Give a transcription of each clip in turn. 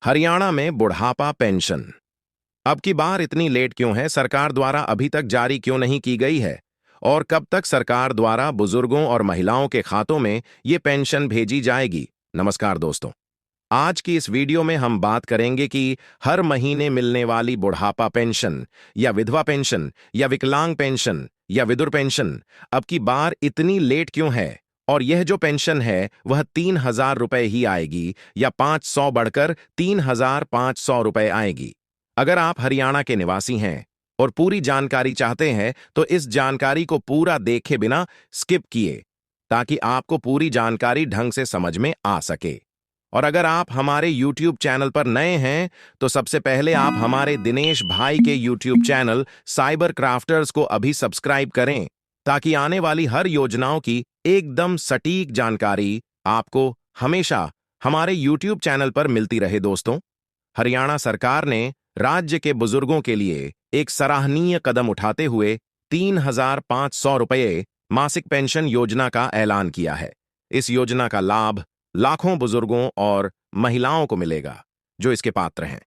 हरियाणा में बुढ़ापा पेंशन अब की बार इतनी लेट क्यों है? सरकार द्वारा अभी तक जारी क्यों नहीं की गई है? और कब तक सरकार द्वारा बुजुर्गों और महिलाओं के खातों में ये पेंशन भेजी जाएगी? नमस्कार दोस्तों, आज की इस वीडियो में हम बात करेंगे कि हर महीने मिलने वाली बुढ़ापा पेंशन या विधवा पेंशन या विकलांग पेंशन या विधुर पेंशन अब की बार इतनी लेट क्यों है, और यह जो पेंशन है वह 3,000 रुपए ही आएगी या 500 बढ़कर 3,500 रुपए आएगी। अगर आप हरियाणा के निवासी हैं और पूरी जानकारी चाहते हैं तो इस जानकारी को पूरा देखे बिना स्किप किए, ताकि आपको पूरी जानकारी ढंग से समझ में आ सके। और अगर आप हमारे YouTube चैनल पर नए हैं तो सबसे पहले आप हमारे दिनेश भाई के YouTube चैनल साइबर क्राफ्टर्स को अभी सब्सक्राइब करें, ताकि आने वाली हर योजनाओं की एकदम सटीक जानकारी आपको हमेशा हमारे YouTube चैनल पर मिलती रहे। दोस्तों, हरियाणा सरकार ने राज्य के बुजुर्गों के लिए एक सराहनीय कदम उठाते हुए 3,500 रुपये मासिक पेंशन योजना का ऐलान किया है। इस योजना का लाभ लाखों बुजुर्गों और महिलाओं को मिलेगा जो इसके पात्र हैं।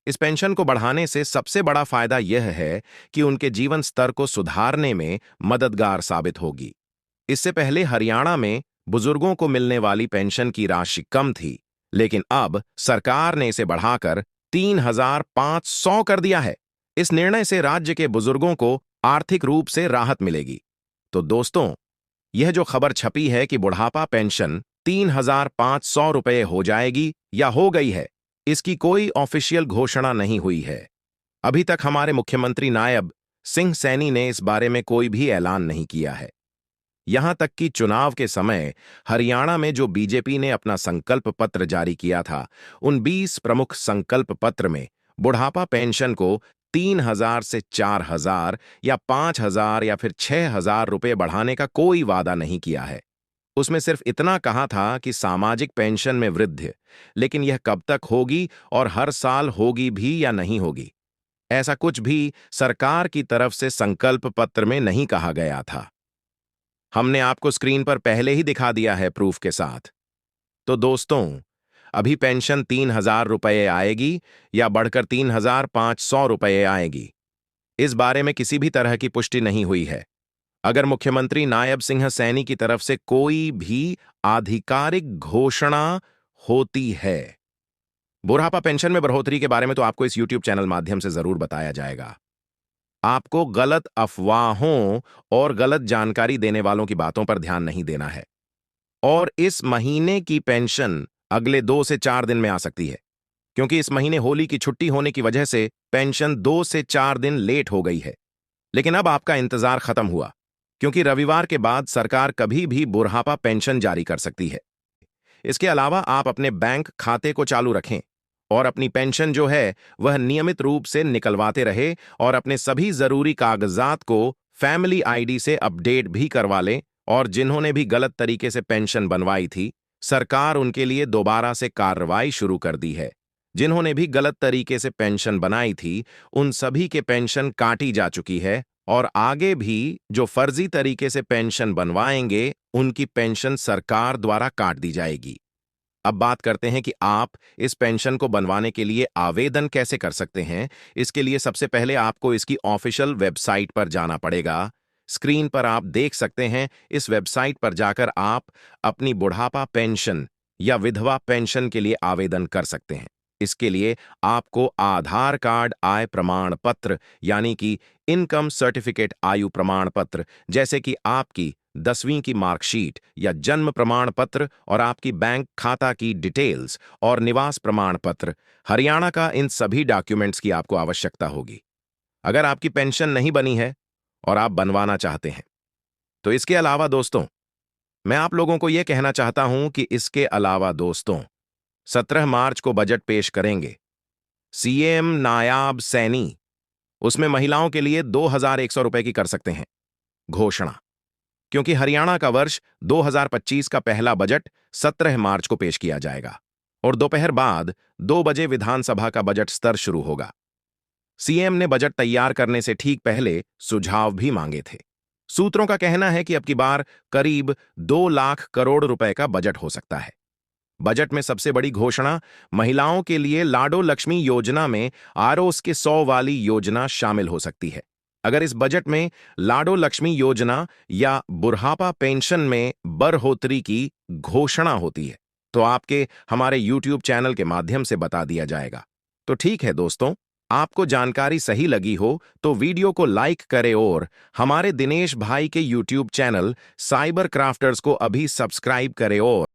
इस पेंशन को बढ़ाने से सबसे बड़ा फायदा यह है कि उनके जीवन स्तर को सुधारने में मददगार साबित होगी। इससे पहले हरियाणा में बुजुर्गों को मिलने वाली पेंशन की राशि कम थी, लेकिन अब सरकार ने इसे बढ़ाकर 3,500 कर दिया है। इस निर्णय से राज्य के बुजुर्गों को आर्थिक रूप से राहत मिलेगी। तो दोस्तों, यह जो खबर छपी है कि बुढ़ापा पेंशन 3,500 रुपये हो जाएगी या हो गई है, इसकी कोई ऑफिशियल घोषणा नहीं हुई है। अभी तक हमारे मुख्यमंत्री नायब सिंह सैनी ने इस बारे में कोई भी ऐलान नहीं किया है। यहां तक कि चुनाव के समय हरियाणा में जो बीजेपी ने अपना संकल्प पत्र जारी किया था, उन 20 प्रमुख संकल्प पत्र में बुढ़ापा पेंशन को 3,000 से 4,000 या 5,000 या फिर 6,000 रुपये बढ़ाने का कोई वादा नहीं किया है। उसमें सिर्फ इतना कहा था कि सामाजिक पेंशन में वृद्धि, लेकिन यह कब तक होगी और हर साल होगी भी या नहीं होगी, ऐसा कुछ भी सरकार की तरफ से संकल्प पत्र में नहीं कहा गया था। हमने आपको स्क्रीन पर पहले ही दिखा दिया है प्रूफ के साथ। तो दोस्तों, अभी पेंशन 3,000 रुपये आएगी या बढ़कर 3,500 रुपये आएगी, इस बारे में किसी भी तरह की पुष्टि नहीं हुई है। अगर मुख्यमंत्री नायब सिंह सैनी की तरफ से कोई भी आधिकारिक घोषणा होती है, बुढ़ापा पेंशन में बढ़ोतरी के बारे में, तो आपको इस YouTube चैनल माध्यम से जरूर बताया जाएगा। आपको गलत अफवाहों और गलत जानकारी देने वालों की बातों पर ध्यान नहीं देना है। और इस महीने की पेंशन अगले 2 से 4 दिन में आ सकती है, क्योंकि इस महीने होली की छुट्टी होने की वजह से पेंशन 2 से 4 दिन लेट हो गई है। लेकिन अब आपका इंतजार खत्म हुआ, क्योंकि रविवार के बाद सरकार कभी भी बुढ़ापा पेंशन जारी कर सकती है। इसके अलावा आप अपने बैंक खाते को चालू रखें और अपनी पेंशन जो है वह नियमित रूप से निकलवाते रहे, और अपने सभी जरूरी कागजात को फैमिली आईडी से अपडेट भी करवा लें। और जिन्होंने भी गलत तरीके से पेंशन बनवाई थी, सरकार उनके लिए दोबारा से कार्रवाई शुरू कर दी है। जिन्होंने भी गलत तरीके से पेंशन बनाई थी, उन सभी के पेंशन काटी जा चुकी है, और आगे भी जो फर्जी तरीके से पेंशन बनवाएंगे उनकी पेंशन सरकार द्वारा काट दी जाएगी। अब बात करते हैं कि आप इस पेंशन को बनवाने के लिए आवेदन कैसे कर सकते हैं। इसके लिए सबसे पहले आपको इसकी ऑफिशियल वेबसाइट पर जाना पड़ेगा। स्क्रीन पर आप देख सकते हैं, इस वेबसाइट पर जाकर आप अपनी बुढ़ापा पेंशन या विधवा पेंशन के लिए आवेदन कर सकते हैं। इसके लिए आपको आधार कार्ड, आय प्रमाण पत्र यानी कि इनकम सर्टिफिकेट, आयु प्रमाण पत्र जैसे कि आपकी 10वीं की मार्कशीट या जन्म प्रमाण पत्र, और आपकी बैंक खाता की डिटेल्स और निवास प्रमाण पत्र, हरियाणा का इन सभी डॉक्यूमेंट्स की आपको आवश्यकता होगी। अगर आपकी पेंशन नहीं बनी है और आप बनवाना चाहते हैं, तो इसके अलावा दोस्तों, मैं आप लोगों को यह कहना चाहता हूं कि इसके अलावा दोस्तों, 17 मार्च को बजट पेश करेंगे सीएम नायाब सैनी। उसमें महिलाओं के लिए 2,100 रुपए की कर सकते हैं घोषणा, क्योंकि हरियाणा का वर्ष 2025 का पहला बजट 17 मार्च को पेश किया जाएगा और दोपहर बाद 2 बजे विधानसभा का बजट सत्र शुरू होगा। सीएम ने बजट तैयार करने से ठीक पहले सुझाव भी मांगे थे। सूत्रों का कहना है कि अब की बार करीब 2 लाख करोड़ रुपए का बजट हो सकता है। बजट में सबसे बड़ी घोषणा, महिलाओं के लिए लाडो लक्ष्मी योजना में आरोस के 100 वाली योजना शामिल हो सकती है। अगर इस बजट में लाडो लक्ष्मी योजना या बुढ़ापा पेंशन में बढ़ोतरी की घोषणा होती है तो आपके हमारे YouTube चैनल के माध्यम से बता दिया जाएगा। तो ठीक है दोस्तों, आपको जानकारी सही लगी हो तो वीडियो को लाइक करें और हमारे दिनेश भाई के YouTube चैनल साइबर क्राफ्टर्स को अभी सब्सक्राइब करें और